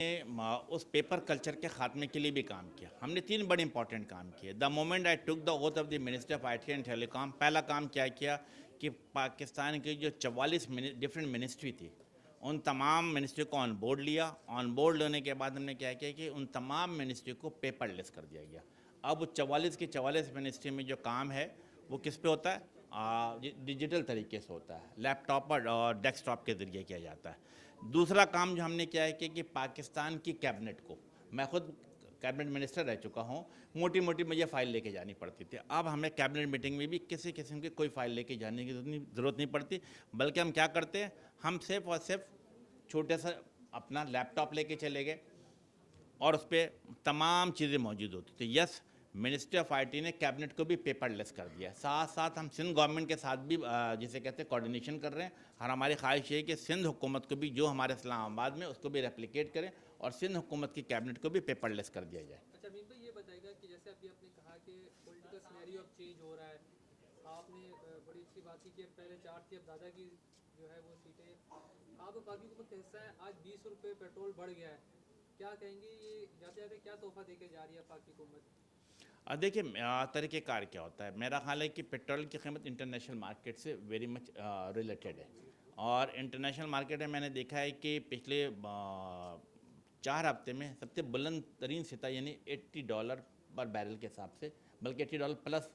اس paper culture کے خاتمے کے لیے بھی کام کیا. ہم نے 3 بڑے امپورٹنٹ کام کیے. The moment I took the oath of the minister of I T and telecom, پہلا کام کیا کیا کہ پاکستان کی جو 44 ڈفرینٹ منسٹری تھی ان تمام منسٹری کو آن بورڈ لیا. آن بورڈ لینے کے بعد ہم نے کیا کیا کہ ان تمام منسٹری کو پیپر لیس کر دیا گیا. اب 44 کی 44 منسٹری میں جو کام ہے وہ کس پہ ہوتا ہے؟ ڈیجیٹل طریقے سے ہوتا ہے، لیپ ٹاپ اور ڈیسک ٹاپ کے ذریعے کیا جاتا ہے. دوسرا کام جو ہم نے کیا ہے کہ پاکستان کی کیبنٹ کو، میں خود کیبنٹ منسٹر رہ چکا ہوں، موٹی موٹی مجھے فائل لے کے جانی پڑتی تھی. اب ہمیں کیبنٹ میٹنگ میں بھی کسی قسم کی کوئی فائل لے کے جانے کی ضرورت نہیں پڑتی، بلکہ ہم کیا کرتے ہیں، ہم صرف اور صرف چھوٹے سا اپنا لیپ ٹاپ لے کے چلے گئے اور اس پہ تمام چیزیں موجود ہوتی تھیں. یس، منسٹری آف آئی ٹی نے کیبنٹ کو بھی پیپر لیس کر دیا. ساتھ ساتھ ہم سندھ گورنمنٹ کے ساتھ بھی جسے کہتے ہیں کوارڈینیشن کر رہے ہیں، اور ہماری خواہش یہ ہے کہ سندھ حکومت کو بھی جو ہمارے اسلام آباد میں اس کو بھی ریپلیکیٹ کریں اور سندھ حکومت کی کیبنٹ کو بھی پیپر لیس کر دیا جائے. اچھا امین بھائی، یہ بتائے گا کہ جیسے ابھی آپ نے کہا کہ پولیٹیکل سینیریو اب چینج ہو رہا ہے، آپ نے بڑی اچھی بات کی کہ پہلے 4 تھی اب دادا کی جو ہے وہ سیٹیں، آپ وفاقی حکومت کا حصہ ہے، آج 20 روپے پیٹرول بڑھ گیا ہے، کیا کہیں گے یہ جاتے جاتے کیا تحفہ دے کے جا رہی ہے وفاقی حکومت؟ دیکھیں طریقہ کار کیا ہوتا ہے. میرا خیال ہے کہ پیٹرول کی قیمت انٹرنیشنل مارکیٹ سے ویری مچ ریلیٹڈ ہے، اور انٹرنیشنل مارکیٹ میں میں نے دیکھا ہے کہ پچھلے 4 ہفتے میں سب سے بلند ترین سطح یعنی $80 پر بیرل کے حساب سے، بلکہ $80 پلس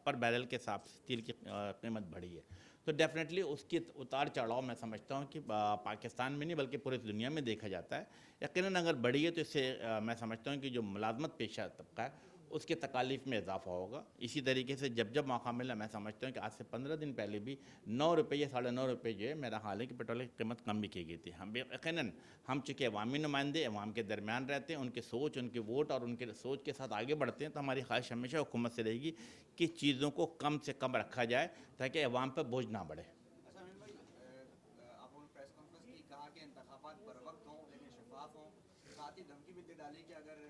پر بیرل کے حساب سے تیل کی قیمت بڑھی ہے. تو ڈیفینیٹلی اس کی اتار چڑھاؤ میں سمجھتا ہوں کہ پاکستان میں نہیں بلکہ پوری دنیا میں دیکھا جاتا ہے. یقیناً اگر بڑھی ہے تو اس سے میں سمجھتا ہوں کہ جو ملازمت پیشہ طبقہ ہے اس کے تکالیف میں اضافہ ہوگا. اسی طریقے سے جب جب موقع ملا، میں سمجھتا ہوں کہ آج سے 15 دن پہلے بھی 9 روپے یا 9.5 روپے جو ہے میرا حال ہے کہ پیٹرول کی قیمت کم بھی کی گئی تھی. ہم یقیناً ہم چونکہ عوامی نمائندے عوام کے درمیان رہتے ہیں، ان کے سوچ، ان کے ووٹ اور ان کے سوچ کے ساتھ آگے بڑھتے ہیں، تو ہماری خواہش ہمیشہ حکومت سے رہے گی کہ چیزوں کو کم سے کم رکھا جائے تاکہ عوام پر بوجھ نہ بڑھے. اچھا امین بھائی، آپ نے پریس کانفرنس کی کہا کہ انتخابات بر وقت ہوں لیکن شفاف ہوں، ساتھ ہی دھمکی بھی دے ڈالی کہ اگر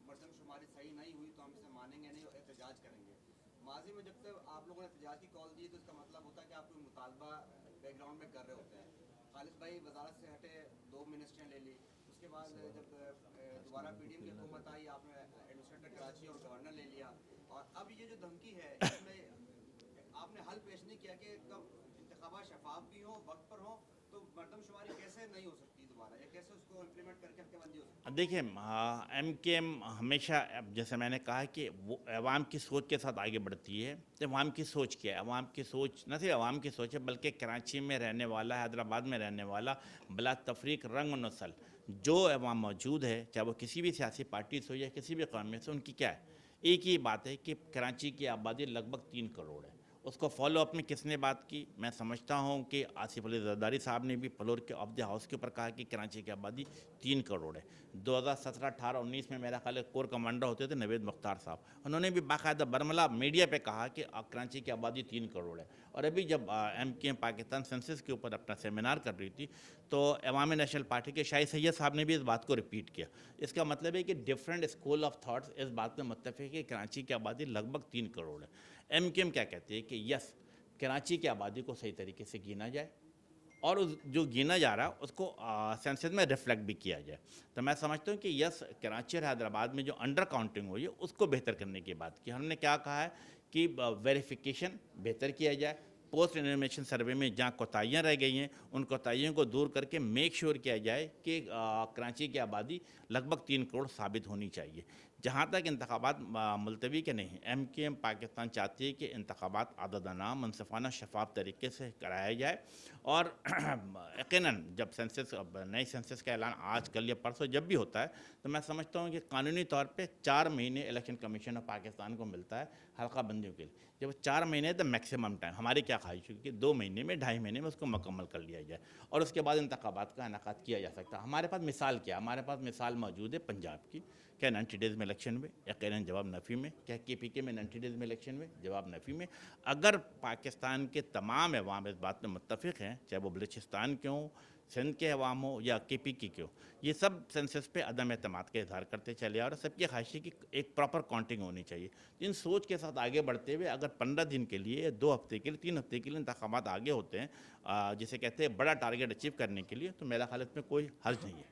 مردم شماری صحیح نہیں ہوئی تو ہم اسے مانیں گے نہیں اور احتجاج کریں گے. ماضی میں جب تک آپ لوگوں نے احتجاج کی کال دی تو اس کا مطلب ہوتا ہے کہ آپ کوئی مطالبہ بیک گراؤنڈ میں کر رہے ہوتے ہیں. خالد بھائی وزارت سے ہٹے، 2 منسٹریاں لے لی، اس کے بعد جب دوبارہ پی ڈی ایم کی حکومت آئی آپ نے ایڈمنسٹریٹر کراچی اور گورنر لے لیا، اور اب یہ جو دھمکی ہے اس میں آپ نے حل پیش نہیں کیا کہ کب انتخابات شفاف بھی ہوں، وقت پر ہوں، تو مردم شماری کیسے نہیں ہو سکتی دوبارہ، یا کیسے اس کو امپلیمنٹ کر کے ہفتے بندی ہو سکتی ہے؟ دیکھیں ایم کے ایم ہمیشہ جیسے میں نے کہا کہ وہ عوام کی سوچ کے ساتھ آگے بڑھتی ہے. تو عوام کی سوچ کیا ہے؟ عوام کی سوچ نہ صرف عوام کی سوچ ہے بلکہ کراچی میں رہنے والا، حیدرآباد میں رہنے والا بلا تفریق رنگ و نسل جو عوام موجود ہے، چاہے وہ کسی بھی سیاسی پارٹی سے ہو یا کسی بھی قوم میں سے، ان کی کیا ہے؟ ایک ہی بات ہے کہ کراچی کی آبادی لگ بھگ 3 کروڑ ہے. اس کو فالو اپ میں کس نے بات کی؟ میں سمجھتا ہوں کہ آصف علی زرداری صاحب نے بھی فلور کے آف دی ہاؤس کے اوپر کہا کہ کراچی کی آبادی 3 کروڑ ہے. 2017، 18، 19 میں میرا خیال ہے کور کمانڈر ہوتے تھے نوید مختار صاحب، انہوں نے بھی باقاعدہ برملا میڈیا پہ کہا کہ کراچی کی آبادی 3 کروڑ ہے. اور ابھی جب ایم کے ایم پاکستان سینسس کے اوپر اپنا سیمینار کر رہی تھی تو عوامی نیشنل پارٹی کے شاہد سید صاحب نے بھی اس بات کو ریپیٹ کیا. اس کا مطلب ہے کہ ڈفرینٹ اسکول آف تھاٹس اس بات میں متفق ہے کہ کراچی کی آبادی لگ بھگ 3 کروڑ ہے. ایم کے ایم کیا کہتے ہیں کہ یس، کراچی کی آبادی کو صحیح طریقے سے گینا جائے اور جو گینا جا رہا ہے اس کو سینسس میں ریفلیکٹ بھی کیا جائے. تو میں سمجھتا ہوں کہ یس، کراچی اور حیدرآباد میں جو انڈر کاؤنٹنگ ہوئی ہے اس کو بہتر کرنے کی بات کی. ہم نے کیا کہا ہے کہ ویریفیکیشن بہتر کیا جائے، پوسٹ انفارمیشن سروے میں جہاں کوتاہیاں رہ گئی ہیں ان کوتاہیوں کو دور کر کے میک شور کیا جائے کہ کراچی کی آبادی لگ بھگ 3 کروڑ ثابت ہونی چاہیے. جہاں تک انتخابات ملتوی کے نہیں، ایم کے ایم پاکستان چاہتی ہے کہ انتخابات عادلانہ، منصفانہ، شفاف طریقے سے کرایا جائے. اور یقیناً جب سینسس نئی سینسس کا اعلان آج کل یا پرسوں جب بھی ہوتا ہے تو میں سمجھتا ہوں کہ قانونی طور پہ 4 مہینے الیکشن کمیشن آف پاکستان کو ملتا ہے حلقہ بندیوں کے لیے. جب 4 مہینے تو میکسیمم ٹائم، ہماری کیا خواہش ہوگی کہ 2 مہینے میں، 2.5 مہینے میں اس کو مکمل کر لیا جائے اور اس کے بعد انتخابات کا انعقاد کیا جا سکتا ہے. ہمارے پاس مثال کیا؟ ہمارے پاس مثال موجود ہے پنجاب کی. کیا 90 ڈیز میں الیکشن ہوئے؟ یقیناً جواب نفی میں. کیا کے پی کے میں 90 ڈیز میں الیکشن ہوئے؟ جواب نفی میں. اگر پاکستان کے تمام عوام اس بات میں متفق ہیں، چاہے وہ بلوچستان کے ہوں، سندھ کے عوام ہو یا کے پی کی ہو، یہ سب سینسس پہ عدم اعتماد کا اظہار کرتے چلے اور سب کی خواہش ہے کہ ایک پراپر کاؤنٹنگ ہونی چاہیے. ان سوچ کے ساتھ آگے بڑھتے ہوئے اگر 15 دن کے لیے، 2 ہفتے کے لیے، 3 ہفتے کے لیے انتخابات آگے ہوتے ہیں جسے کہتے ہیں بڑا ٹارگیٹ اچیو کرنے کے لیے، تو میرا خیال اس میں کوئی حرج نہیں ہے.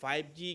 5G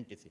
NTC